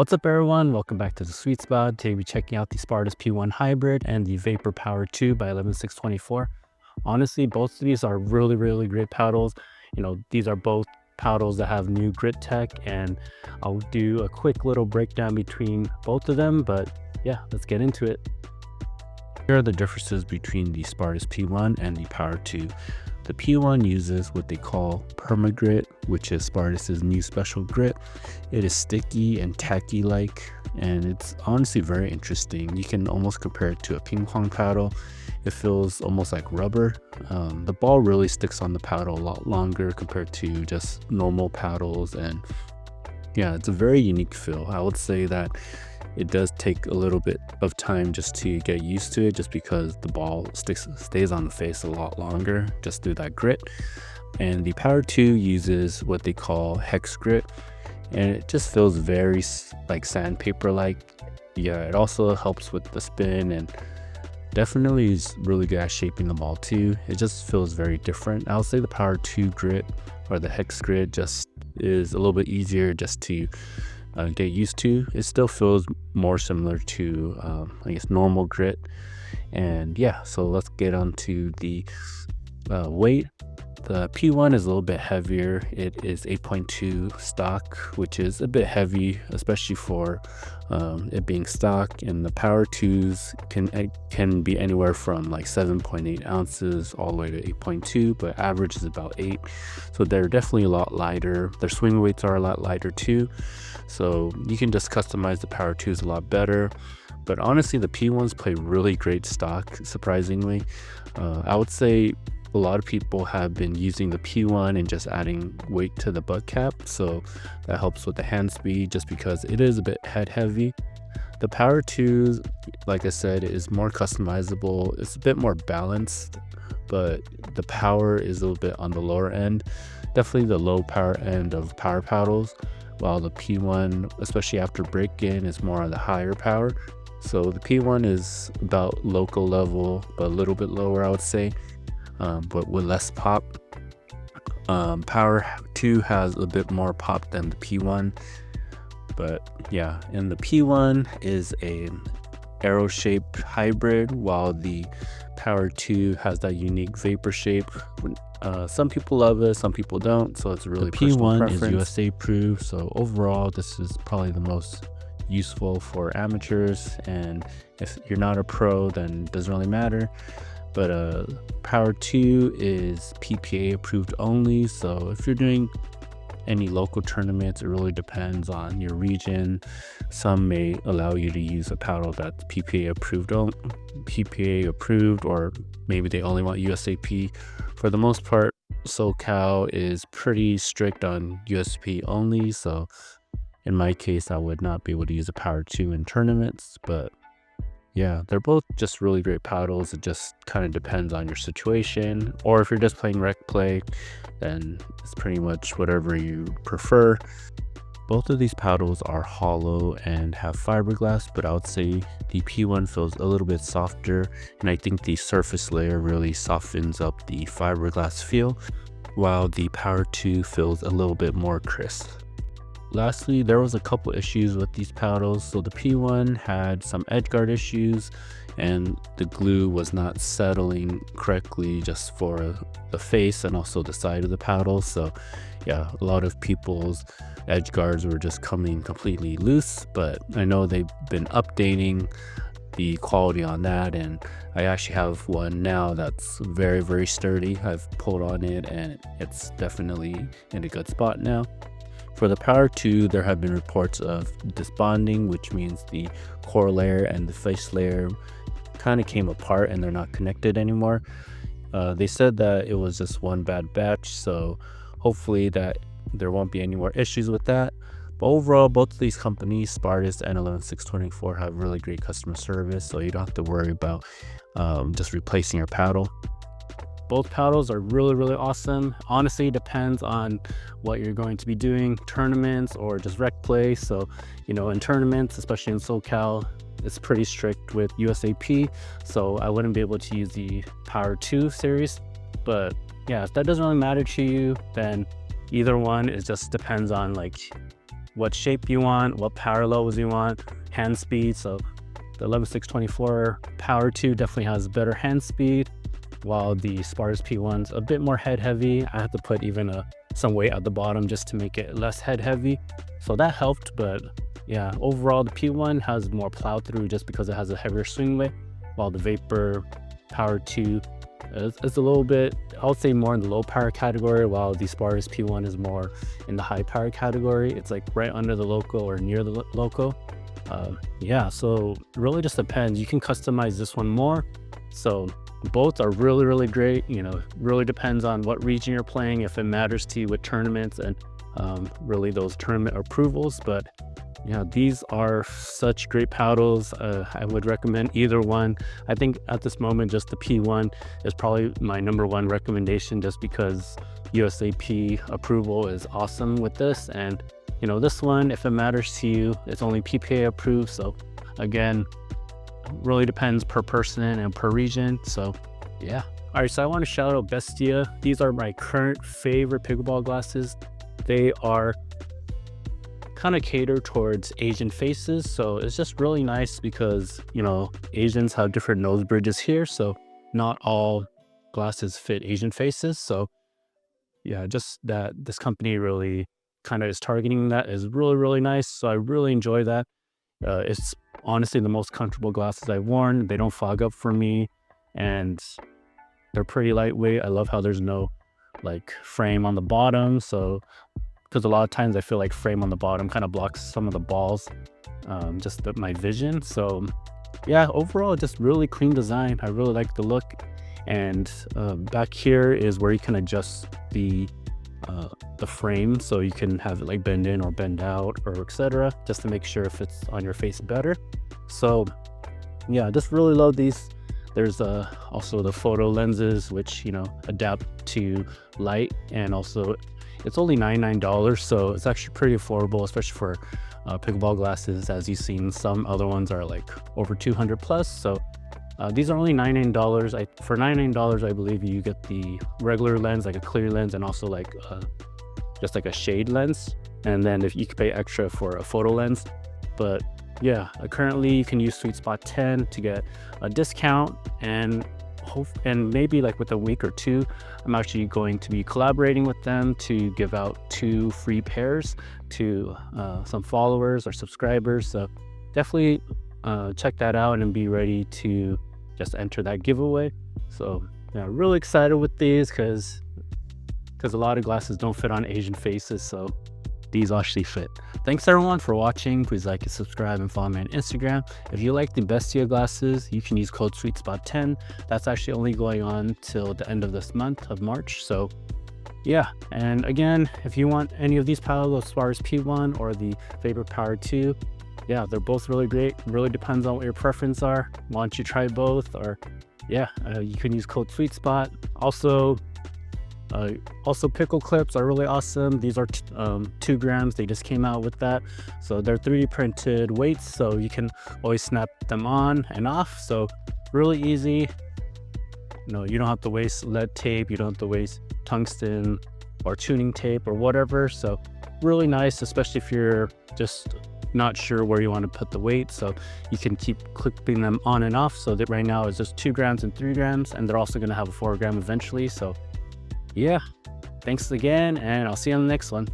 What's up everyone, welcome back to the Sweet Spot. Today we're checking out the Spartus P1 Hybrid and the Vapor Power 2 by 11six24. Honestly, both of these are really great paddles. These are both paddles that have new grit tech, and I'll do a quick little breakdown between both of them, but yeah, let's get into it. Here are the differences between the Spartus P1 and the Power 2. The P1 uses what they call Permagrit, which is Spartus's new special grit. It is sticky and tacky-like, and it's honestly very interesting. You can almost compare it to a ping pong paddle. It feels almost like rubber. The ball really sticks on the paddle a lot longer compared to just normal paddles, and yeah, it's a very unique feel. I would say that it does take a little bit of time just to get used to it, just because the ball stays on the face a lot longer just through that grit. And the Power 2 uses what they call Hexgrit, and it just feels very like sandpaper like. Yeah, it also helps with the spin, and definitely is really good at shaping the ball too. It just feels very different. I would say the Power 2 grit, or the Hexgrit, just is a little bit easier just to get used to. It still feels more similar to I guess normal grit. And yeah, so let's get on to the weight. The P1 is a little bit heavier. It is 8.2 stock, which is a bit heavy, especially for it being stock. And the Power 2s can be anywhere from like 7.8 ounces all the way to 8.2, but average is about 8. So they're definitely a lot lighter. Their swing weights are a lot lighter too. So you can just customize the Power 2s a lot better. But honestly, the P1s play really great stock, surprisingly. I would say a lot of people have been using the P1 and just adding weight to the butt cap, so that helps with the hand speed just because it is a bit head heavy. The Power 2, like I said, is more customizable. It's a bit more balanced, but the power is a little bit on the lower end, definitely the low power end of power paddles, while the P1, especially after break-in, is more on the higher power. So the P1 is about local level, but a little bit lower, I would say. But with less pop. Power 2 has a bit more pop than the P1, but yeah, and the P1 is a arrow shaped hybrid, while the Power 2 has that unique vapor shape. Some people love it, some people don't, so it's really personal preference. The P1 is USA approved, so overall this is probably the most useful for amateurs, and if you're not a pro, then it doesn't really matter. But Power 2 is PPA approved only, so if you're doing any local tournaments, it really depends on your region. Some may allow you to use a paddle that's PPA approved, or maybe they only want USAP. For the most part, SoCal is pretty strict on USP only, so in my case, I would not be able to use a Power 2 in tournaments. But yeah, they're both just really great paddles. It just kind of depends on your situation, or if you're just playing rec play, then it's pretty much whatever you prefer. Both of these paddles are hollow and have fiberglass, but I would say the P1 feels a little bit softer, and I think the surface layer really softens up the fiberglass feel, while the Power 2 feels a little bit more crisp. Lastly, there was a couple issues with these paddles. So the P1 had some edge guard issues, and the glue was not settling correctly just for the face and also the side of the paddle. So yeah, a lot of people's edge guards were just coming completely loose, but I know they've been updating the quality on that, and I actually have one now that's very sturdy. I've pulled on it and it's definitely in a good spot now. For the Power 2, there have been reports of disbonding, which means the core layer and the face layer kind of came apart and they're not connected anymore. They said that it was just one bad batch, so hopefully that there won't be any more issues with that. But overall, both of these companies, Spartus and 11six24, have really great customer service, so you don't have to worry about just replacing your paddle. Both paddles are really awesome. Honestly, it depends on what you're going to be doing, tournaments or just rec play. So, in tournaments, especially in SoCal, it's pretty strict with USAP. So I wouldn't be able to use the Power 2 series. But yeah, if that doesn't really matter to you, then either one, it just depends on like what shape you want, what power levels you want, hand speed. So the 11six24 Power 2 definitely has better hand speed, while the Spartus P1's a bit more head heavy. I had to put even some weight at the bottom just to make it less head heavy, so that helped. But yeah, overall the P1 has more plow through just because it has a heavier swing weight, while the Vapor Power 2 is a little bit, I would say, more in the low power category, while the Spartus P1 is more in the high power category. It's like right under the loco or near the loco. Yeah, so it really just depends. You can customize this one more. So both are really great. You know, really depends on what region you're playing, if it matters to you with tournaments and really those tournament approvals. But yeah, these are such great paddles. I would recommend either one. I think at this moment just the P1 is probably my #1 recommendation, just because USAP approval is awesome with this. And you know, this one, if it matters to you, it's only PPA approved. So again, really depends per person and per region. So yeah. All right, so I want to shout out Bestia. These are my current favorite pickleball glasses. They are kind of catered towards Asian faces, so it's just really nice because, you know, Asians have different nose bridges here, so not all glasses fit Asian faces. So yeah, just that this company really kind of is targeting that is really nice. So I really enjoy that. It's honestly the most comfortable glasses I've worn. They don't fog up for me, and they're pretty lightweight. I love how there's no like frame on the bottom, so because a lot of times I feel like frame on the bottom kind of blocks some of the balls, just my vision. So yeah, overall just really clean design. I really like the look. And back here is where you can adjust the frame, so you can have it like bend in or bend out or etc., just to make sure it fits on your face better. So yeah, I just really love these. There's also the photo lenses, which, you know, adapt to light, and also it's only $99, so it's actually pretty affordable, especially for pickleball glasses. As you've seen, some other ones are like over 200 plus. So these are only $99. For $99, I believe you get the regular lens, like a clear lens, and also like just like a shade lens. And then if you could pay extra for a photo lens. But yeah, currently you can use Sweetspot 10 to get a discount, and maybe like with a week or two, I'm actually going to be collaborating with them to give out 2 free pairs to some followers or subscribers. So definitely check that out and be ready to just enter that giveaway. So yeah, really excited with these because a lot of glasses don't fit on Asian faces, so these actually fit. Thanks everyone for watching. Please like and subscribe and follow me on Instagram. If you like the Bestia glasses, you can use code SWEETSPOT10. That's actually only going on till the end of this month of March. So yeah, and again, if you want any of these paddles, Spartus P1 or the Vapor Power 2, yeah, they're both really great. Really depends on what your preference are. Why don't you try both? Or yeah, you can use code SweetSpot. Also pickle clips are really awesome. These are 2 grams. They just came out with that, so they're 3D printed weights, so you can always snap them on and off. So really easy. No, you don't have to waste lead tape, you don't have to waste tungsten or tuning tape or whatever. So really nice, especially if you're just not sure where you want to put the weight, so you can keep clipping them on and off. So that right now is just 2 grams and 3 grams, and they're also going to have a 4 gram eventually. So yeah, thanks again, and I'll see you on the next one.